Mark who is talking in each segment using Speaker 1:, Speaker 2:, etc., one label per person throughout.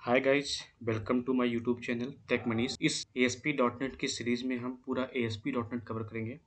Speaker 1: Hi guys, welcome to my YouTube channel Tech Manish. इस ASP.NET की series में हम पूरा ASP.NET कवर करेंगे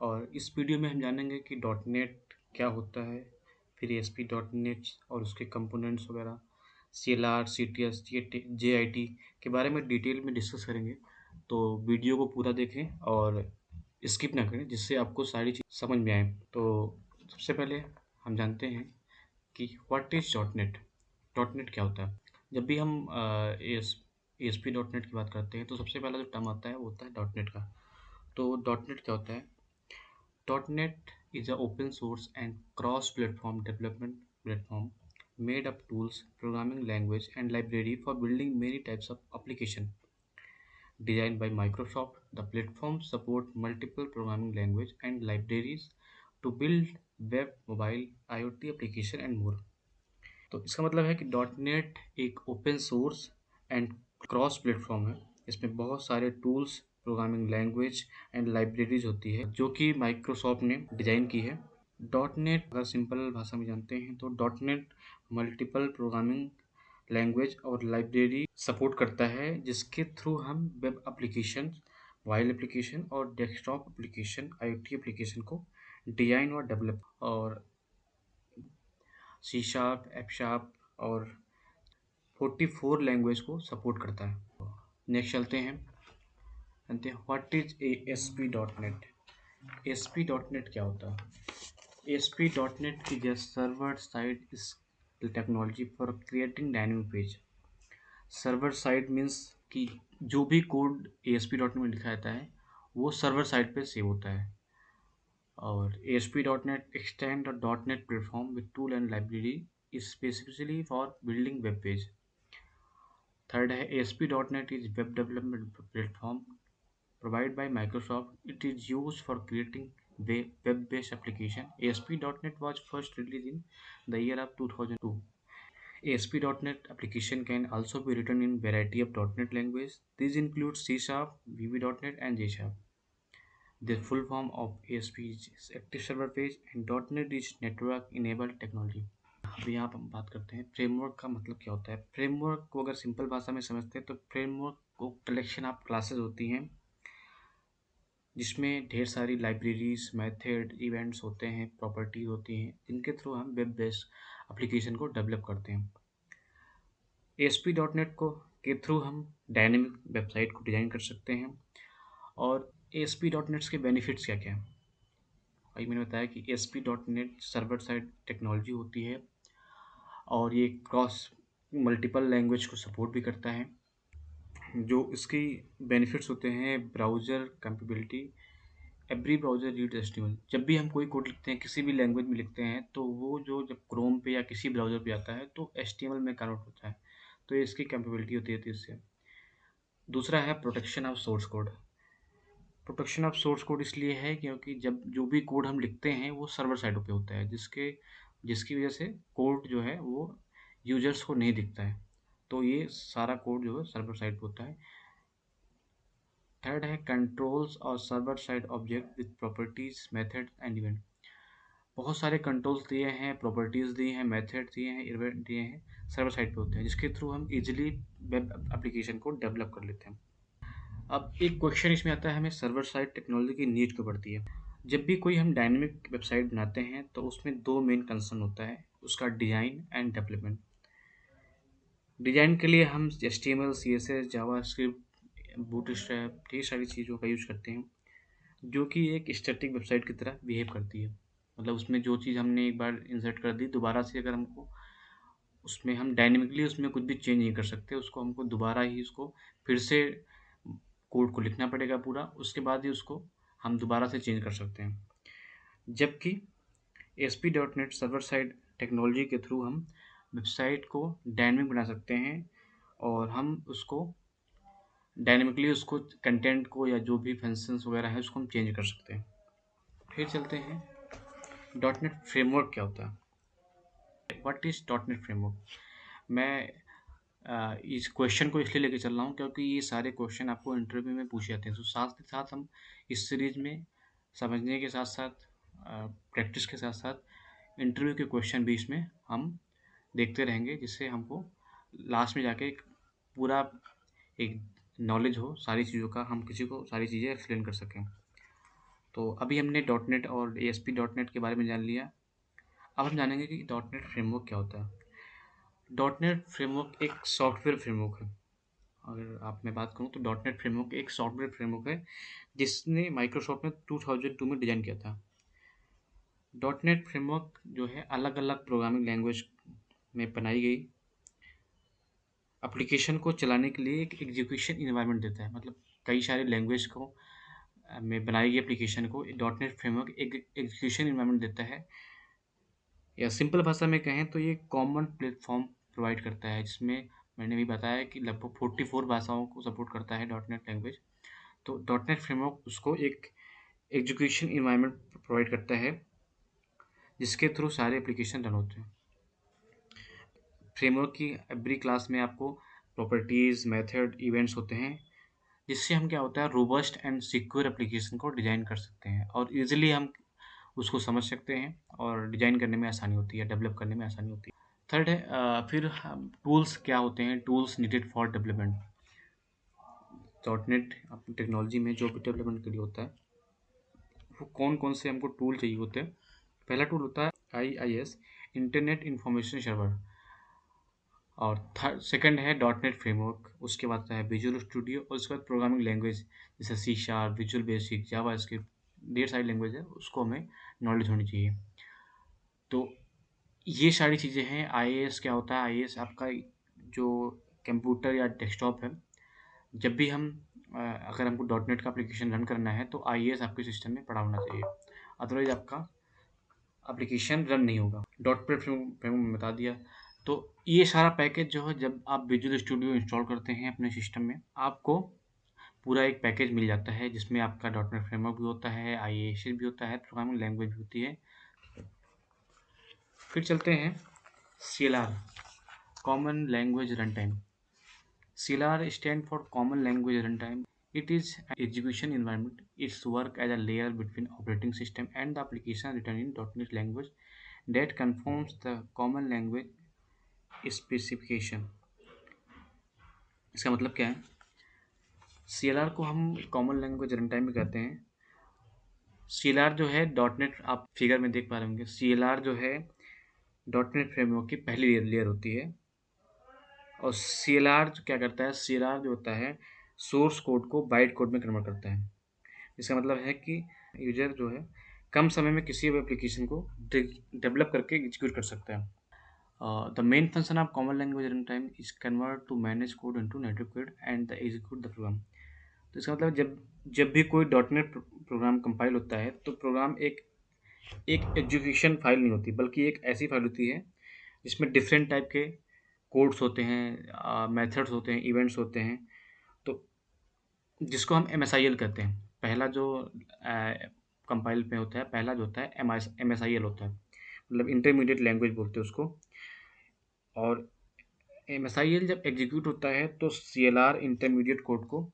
Speaker 1: और इस वीडियो में हम जानेंगे कि .NET क्या होता है, फिर ASP.NET और उसके कंपोनेंट्स वगैरह, CLR, CTS, JIT के बारे में डिटेल में डिस्कस करेंगे। तो वीडियो को पूरा देखें और स्किप ना करें, जिससे आपको सारी चीज़ समझ में आए। तो सबसे पहले हम जानते हैं कि व्हाट इज़ .NET। .NET क्या होता है? जब भी हम ASP.NET की बात करते हैं तो सबसे पहला जो टर्म आता है वो होता है .NET का। तो .NET क्या होता है? .NET is a open source and cross-platform development platform made up tools, programming language and library for building many types of application. Designed by Microsoft, the platform support multiple programming language and libraries to build web, mobile, IoT application and more. तो इसका मतलब है कि .NET एक open source and cross platform है। इसमें बहुत सारे tools, programming language and libraries होती है जो कि माइक्रोसॉफ्ट ने डिज़ाइन की है। .NET अगर सिंपल भाषा में जानते हैं तो .NET मल्टीपल प्रोग्रामिंग लैंग्वेज और लाइब्रेरी सपोर्ट करता है, जिसके थ्रू हम वेब एप्लीकेशन, मोबाइल एप्लीकेशन और डेस्कटॉप एप्लीकेशन, IoT एप्लीकेशन को डिज़ाइन और डेवलप और C#, F# और 44 लैंग्वेज को सपोर्ट करता है। नेक्स्ट चलते हैं, व्हाट इज ASP.NET। ASP.NET क्या होता है? ASP.NET is a server side is the technology for creating dynamic page। Server side means कि जो भी कोड ASP.NET में लिखा जाता है वो सर्वर साइड पे सेव होता है। और ASP.NET extend the .NET platform with tool and library is specifically for building web page। Third है ASP.NET is web development platform provided by Microsoft. It is used for creating web-based application. ASP.NET was first released in the year of 2002. ASP.NET application can also be written in variety of .NET language. These include C#, VB.NET and J#. The full form of ASP is Active Server Page and .NET is Network Enabled Technology. अभी यहाँ पर हम बात करते हैं framework का मतलब क्या होता है। फ्रेमवर्क को अगर सिंपल भाषा में समझते हैं तो फ्रेमवर्क को कलेक्शन ऑफ क्लासेस होती हैं, जिसमें ढेर सारी लाइब्रेरीज, मेथड, इवेंट्स होते हैं, प्रॉपर्टीज होती हैं, जिनके थ्रू हम वेब बेस्ड एप्लीकेशन को डेवलप करते हैं। ASP.NET को के थ्रू हम डायनेमिक वेबसाइट को डिज़ाइन कर सकते हैं। और ASP.NET के बेनिफिट्स क्या क्या हैं? भाई मैंने बताया कि ASP.NEट सर्वर साइड टेक्नोलॉजी होती है और ये क्रॉस मल्टीपल लैंग्वेज को सपोर्ट भी करता है। जो इसकी बेनिफिट्स होते हैं, browser capability, every browser read HTML। जब भी हम कोई कोड लिखते हैं, किसी भी लैंग्वेज में लिखते हैं, तो वो जो जब क्रोम पे या किसी ब्राउज़र पे आता है तो HTML में कन्वर्ट होता है। तो ये इसकी कैपेबिलिटी होती है इससे। दूसरा है protection of source code. Protection of source code इसलिए है क्योंकि जब जो भी कोड हम लिखते हैं वो सर्वर साइड पे होता है, जिसकी वजह से कोड जो है वो यूजर्स को नहीं दिखता है। तो ये सारा कोड जो है सर्वर साइड पे होता है। थर्ड है कंट्रोल्स और server side object with properties, method and event. बहुत सारे कंट्रोल्स दिए हैं, प्रॉपर्टीज दिए हैं, मेथड दिए हैं, इवेंट दिए हैं, सर्वर साइड पे होते हैं, जिसके थ्रू हम इजीली वेब एप्लीकेशन को डेवलप कर लेते हैं। अब एक क्वेश्चन इसमें आता है, हमें सर्वर साइड टेक्नोलॉजी की नीड क्यों पड़ती है? जब भी कोई हम डायनेमिक वेबसाइट बनाते हैं तो उसमें दो मेन कंसर्न होता है, उसका डिज़ाइन एंड डेवलपमेंट। डिज़ाइन के लिए हम HTML, CSS, जावास्क्रिप्ट, बूटस्ट्रैप, ढेर सारी चीज़ों का यूज़ करते हैं, जो कि एक स्टैटिक वेबसाइट की तरह बिहेव करती है। मतलब उसमें जो चीज़ हमने एक बार इंसर्ट कर दी, दोबारा से अगर हमको उसमें हम डायनेमिकली उसमें कुछ भी चेंज नहीं कर सकते, उसको हमको दोबारा ही उसको फिर से कोड को लिखना पड़ेगा पूरा, उसके बाद ही उसको हम दोबारा से चेंज कर सकते हैं। जबकि ASP.NET सर्वर साइड टेक्नोलॉजी के थ्रू हम वेबसाइट को डायनेमिक बना सकते हैं और हम उसको डायनेमिकली उसको कंटेंट को या जो भी फंक्शंस वगैरह है उसको हम चेंज कर सकते हैं। फिर चलते हैं .NET फ्रेमवर्क क्या होता है। What is .NET framework. मैं इस क्वेश्चन को इसलिए लेके चल रहा हूँ क्योंकि ये सारे क्वेश्चन आपको इंटरव्यू में पूछे जाते हैं। तो साथ के साथ हम इस सीरीज में समझने के साथ साथ प्रैक्टिस के साथ साथ इंटरव्यू के क्वेश्चन भी इसमें हम देखते रहेंगे, जिससे हमको लास्ट में जाके एक पूरा एक नॉलेज हो सारी चीज़ों का, हम किसी को सारी चीज़ें एक्सप्लेन कर सकें। तो अभी हमने डॉट नेट और एएसपी डॉट नेट के बारे में जान लिया। अब हम जानेंगे कि डॉट नेट फ्रेमवर्क क्या होता है। डॉट नेट फ्रेमवर्क एक सॉफ्टवेयर फ्रेमवर्क है। अगर आप मैं बात करूँ तो डॉट नेट फ्रेमवर्क एक सॉफ्टवेयर फ्रेमवर्क है जिसने माइक्रोसॉफ्ट ने 2002 में डिज़ाइन किया था। डॉट नेट फ्रेमवर्क जो है अलग अलग प्रोग्रामिंग लैंग्वेज में बनाई गई एप्लीकेशन को चलाने के लिए एक एग्जीक्यूशन इन्वायरमेंट देता है। मतलब कई सारे लैंग्वेज को में बनाई गई application co dot net framework एक एग्जीक्यूशन इन्वायरमेंट देता है, या सिंपल भाषा में कहें तो ये कॉमन प्लेटफॉर्म प्रोवाइड करता है, जिसमें मैंने भी बताया कि लगभग 44 भाषाओं को सपोर्ट करता है डॉट नेट लैंग्वेज। तो डॉट नेट फ्रेमवर्क उसको एक एजुकेशन इन्वायरमेंट प्रोवाइड करता है जिसके थ्रू सारे एप्लीकेशन रन होते हैं। फ्रेमवर्क की एवरी क्लास में आपको प्रॉपर्टीज़, मेथड, इवेंट्स होते हैं, जिससे हम क्या होता है रोबस्ट एंड सिक्योर एप्लीकेशन को डिज़ाइन कर सकते हैं और ईज़िली हम उसको समझ सकते हैं और डिज़ाइन करने में आसानी होती है, डेवलप करने में आसानी होती है। थर्ड है फिर हम टूल्स क्या होते हैं, tools needed for development. Dot net technology में जो भी डेवलपमेंट के लिए होता है वो कौन कौन से हमको टूल चाहिए होते हैं। पहला टूल होता है IIS, इंटरनेट इंफॉर्मेशन सर्वर। और थर्ड सेकंड है डॉट नेट फ्रेमवर्क। उसके बाद है विजुअल स्टूडियो और उसके बाद प्रोग्रामिंग लैंग्वेज जैसे सी शार्प, विजुअल बेसिक, जावा स्क्रिप्ट, ढेर सारी लैंग्वेज है, उसको हमें नॉलेज होनी चाहिए। तो ये सारी चीज़ें हैं। IIS क्या होता है, IIS आपका जो कंप्यूटर या डेस्कटॉप है, जब भी हम अगर हमको डॉट नेट का एप्लीकेशन रन करना है तो IIS आपके सिस्टम में पड़ा होना चाहिए, अदरवाइज आपका एप्लीकेशन रन नहीं होगा। डॉट नेट फ्रेमवर्क में बता दिया। तो ये सारा पैकेज जो है जब आप विजुअल स्टूडियो इंस्टॉल करते हैं अपने सिस्टम में, आपको पूरा एक पैकेज मिल जाता है जिसमें आपका डॉट नेट फ्रेमवर्क भी होता है, IIS भी होता है, प्रोग्रामिंग लैंग्वेज भी होती है। फिर चलते हैं CLR, common language run time. CLR stand for Common Language Runtime. It is an execution environment. Its work as a layer between operating system and the application written in .NET language that conforms the common language specification. इसका मतलब क्या है? CLR को हम common language run time भी कहते हैं। CLR जो है डॉट नेट, आप फिगर में देख पा रहे होंगे, CLR जो है डॉट नेट फ्रेमवर्क की पहली लेयर होती है। और CLR जो क्या करता है, CLR जो होता है सोर्स कोड को बाइट कोड में कन्वर्ट करता है। इसका मतलब है कि यूजर जो है कम समय में किसी भी एप्लीकेशन को डेवलप करके एग्जीक्यूट कर सकता है। The main function of common language run time is convert to manage code into native code and the execute the program. तो इसका मतलब जब जब भी कोई डॉट नेट प्रोग्राम कंपाइल होता है तो प्रोग्राम एक एक एग्जीक्यूशन फाइल नहीं होती, बल्कि एक ऐसी फाइल होती है जिसमें डिफरेंट टाइप के कोड्स होते हैं, मेथड्स होते हैं, इवेंट्स होते हैं। तो जिसको हम MSIL कहते हैं। पहला जो कंपाइल में होता है, पहला जो होता है MSIL होता है, मतलब इंटरमीडिएट लैंग्वेज बोलते हैं उसको। और MSIL जब एग्जीक्यूट होता है तो CLR इंटरमीडिएट कोड को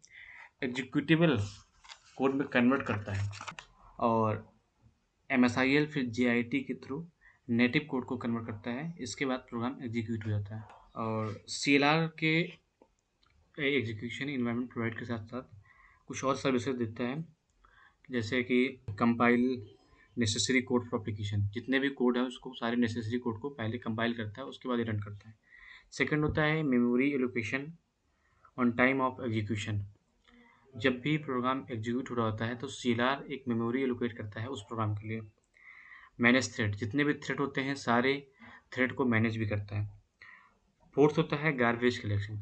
Speaker 1: एग्जीक्यूटेबल कोड में कन्वर्ट करता है और MSIL फिर JIT के थ्रू नेटिव कोड को कन्वर्ट करता है। इसके बाद प्रोग्राम एग्जीक्यूट हो जाता है। और CLR के एग्जीक्यूशन इन्वायरमेंट प्रोवाइड के साथ साथ कुछ और सर्विसेज देता है, जैसे कि compile necessary code for application. जितने भी कोड है उसको, सारे नेसेसरी कोड को पहले कंपाइल करता है, उसके बाद ही रन करता है। सेकंड होता है memory allocation on time of execution. जब भी प्रोग्राम एग्जीक्यूट हो रहा होता है तो CLR एक मेमोरी एलोकेट करता है उस प्रोग्राम के लिए। मैनेज थ्रेड, जितने भी थ्रेड होते हैं सारे थ्रेड को मैनेज भी करता है। फोर्थ होता है गार्बेज कलेक्शन।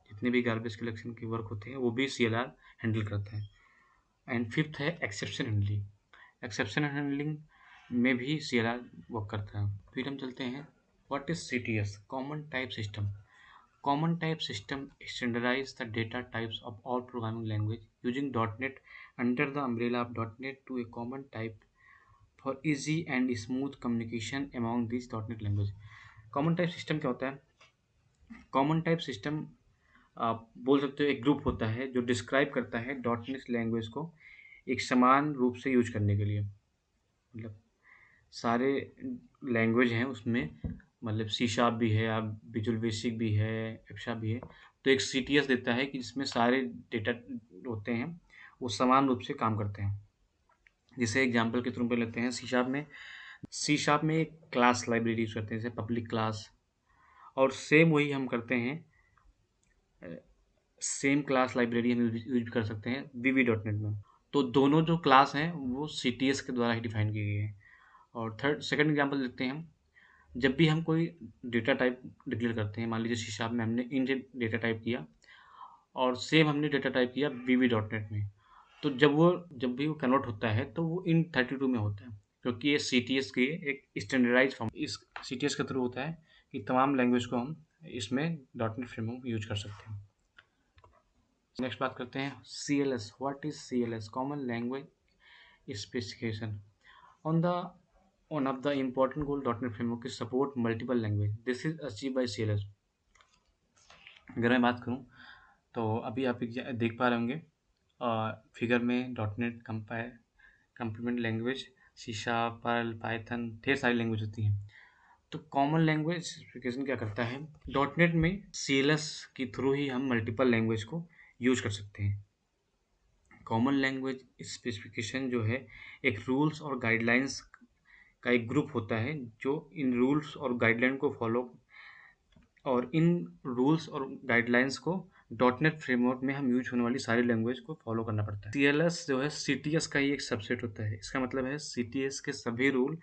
Speaker 1: जितने भी गार्बेज कलेक्शन के वर्क होते हैं वो भी CLR हैंडल करता है। एंड फिफ्थ है एक्सेप्शन हैंडलिंग। एक्सेप्शन हैंडलिंग में भी CLR वर्क करता है। फिर हम चलते हैं what is CTS, common type system. Common type system standardize the data types of all programming language using .NET under the umbrella of .NET to a common type for easy and smooth communication among this .NET language. Common type system क्या होता है? Common type system आप बोल सकते हो एक group होता है जो डिस्क्राइब करता है .NET लैंग्वेज को एक समान रूप से यूज करने के लिए। मतलब सारे लैंग्वेज हैं उसमें मतलब सी शार्प भी है, आप विजुअल बेसिक भी है, एफ शार्प भी है। तो एक सीटीएस देता है कि जिसमें सारे डेटा होते हैं, वो समान रूप से काम करते हैं। जैसे एग्जांपल के थ्रू पे लेते हैं सी शार्प में एक क्लास लाइब्रेरी यूज़ करते हैं, जैसे पब्लिक क्लास, और सेम वही हम करते हैं, सेम क्लास लाइब्रेरी हम यूज़ कर सकते हैं वीवी डॉट नेट में। तो दोनों जो क्लास हैं, वो सीटीएस के द्वारा ही डिफाइन की गई है। और सेकंड एग्जांपल देखते हैं हम, जब भी हम कोई डेटा टाइप डिक्लेयर करते हैं, मान लीजिए सी शार्प में हमने इंट डेटा टाइप किया और सेम हमने डेटा टाइप किया वीवी डॉट नेट में, तो जब भी वो कन्वर्ट होता है तो वो इन 32 में होता है, क्योंकि ये सीटीएस की एक स्टैंडर्डाइज फॉर्म इस सीटीएस के थ्रू होता है कि तमाम लैंग्वेज को हम इसमें डॉट नेट फ्रेमवर्क यूज कर सकते हैं। नेक्स्ट बात करते हैं CLS। What is CLS? Common language specification. On the one of the important goal .NET Framework is support multiple language. This is achieved by CLS. अगर मैं बात करूँ तो अभी आप देख पा रहे होंगे फिगर में .NET complement language, C sharp, Perl, Python, ढेर सारी लैंग्वेज होती हैं। तो कॉमन लैंग्वेज स्पेसिफिकेशन क्या करता है? .NET में CLS के थ्रू ही हम मल्टीपल लैंग्वेज को यूज कर सकते हैं। कॉमन लैंग्वेज स्पेसिफिकेशन जो है, एक रूल्स और गाइडलाइंस का एक ग्रुप होता है जो इन रूल्स और गाइडलाइन को फॉलो, और इन रूल्स और गाइडलाइंस को .NET फ्रेमवर्क में हम यूज होने वाली सारी लैंग्वेज को फॉलो करना पड़ता है। CLS जो है CTS का ही एक सबसेट होता है। इसका मतलब है CTS के सभी रूल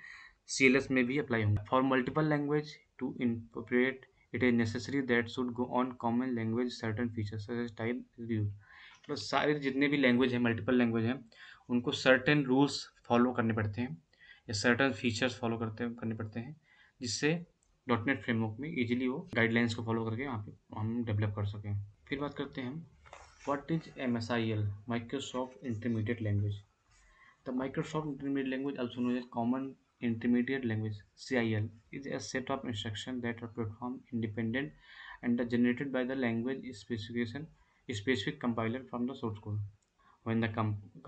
Speaker 1: CLS में भी अप्लाई होंगे। For multiple language to interpret it is necessary that should go on common language certain features such as type review. तो सारे जितने भी लैंग्वेज हैं, मल्टीपल लैंग्वेज हैं, उनको सर्टेन रूल्स फॉलो करने पड़ते हैं या सर्टेन फीचर्स फॉलो करने पड़ते हैं, जिससे .NET फ्रेमवर्क में इजीली वो गाइडलाइंस को फॉलो करके यहाँ पे हम डेवलप कर सकें। फिर बात करते हैं what is MSIL, Microsoft intermediate language. The Microsoft intermediate language also known as common intermediate language CIL is a set of instructions that are performed independent and are generated by the language specific compiler from the source code. When the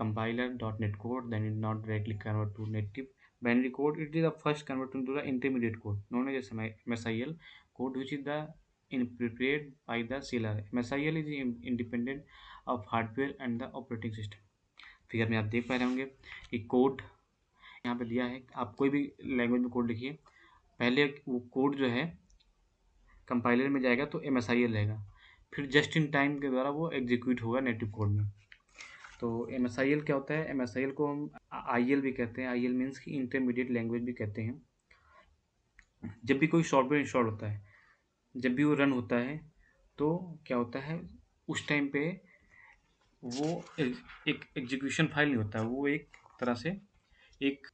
Speaker 1: compiler .NET code then is not directly convert to native binary code, it is the first convert into the intermediate code known as MSIL code, which is the prepared by the CLR. MSIL is independent of hardware and the operating system. Figure में आप देख पा रहे होंगे कि code यहाँ पे दिया है। आप कोई भी लैंग्वेज में कोड लिखिए, पहले वो कोड जो है कंपाइलर में जाएगा तो MSIL रहेगा, फिर जस्ट इन टाइम के द्वारा वो एग्जीक्यूट होगा नेटिव कोड में। तो MSIL क्या होता है? MSIL को हम IL भी कहते हैं। IL मीन्स कि इंटरमीडिएट लैंग्वेज भी कहते हैं। जब भी कोई सॉफ्टवेयर इंस्टॉल होता है, जब भी वो रन होता है, तो क्या होता है, उस टाइम पे वो एक एग्जीक्यूशन फाइल नहीं होता है, वो एक तरह से एक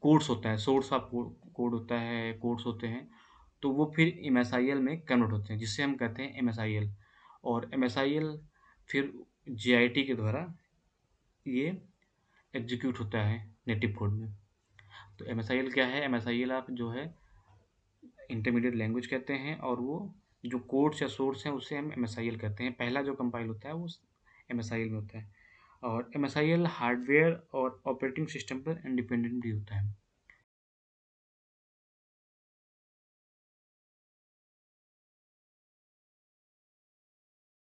Speaker 1: कोड्स होता है, सोर्स ऑफ कोड होता है, कोड्स होते हैं, तो वो फिर MSIL में कन्वर्ट होते हैं, जिससे हम कहते हैं MSIL। और MSIL फिर JIT के द्वारा ये एग्जीक्यूट होता है नेटिव कोड में। तो MSIL क्या है? MSIL आप जो है इंटरमीडिएट लैंग्वेज कहते हैं, और वो जो कोड्स या सोर्स हैं उसे हम MSIL कहते हैं। पहला जो कंपाइल होता है वो MSIL में होता है। और MSIL हार्डवेयर और ऑपरेटिंग सिस्टम पर इंडिपेंडेंट भी होता है।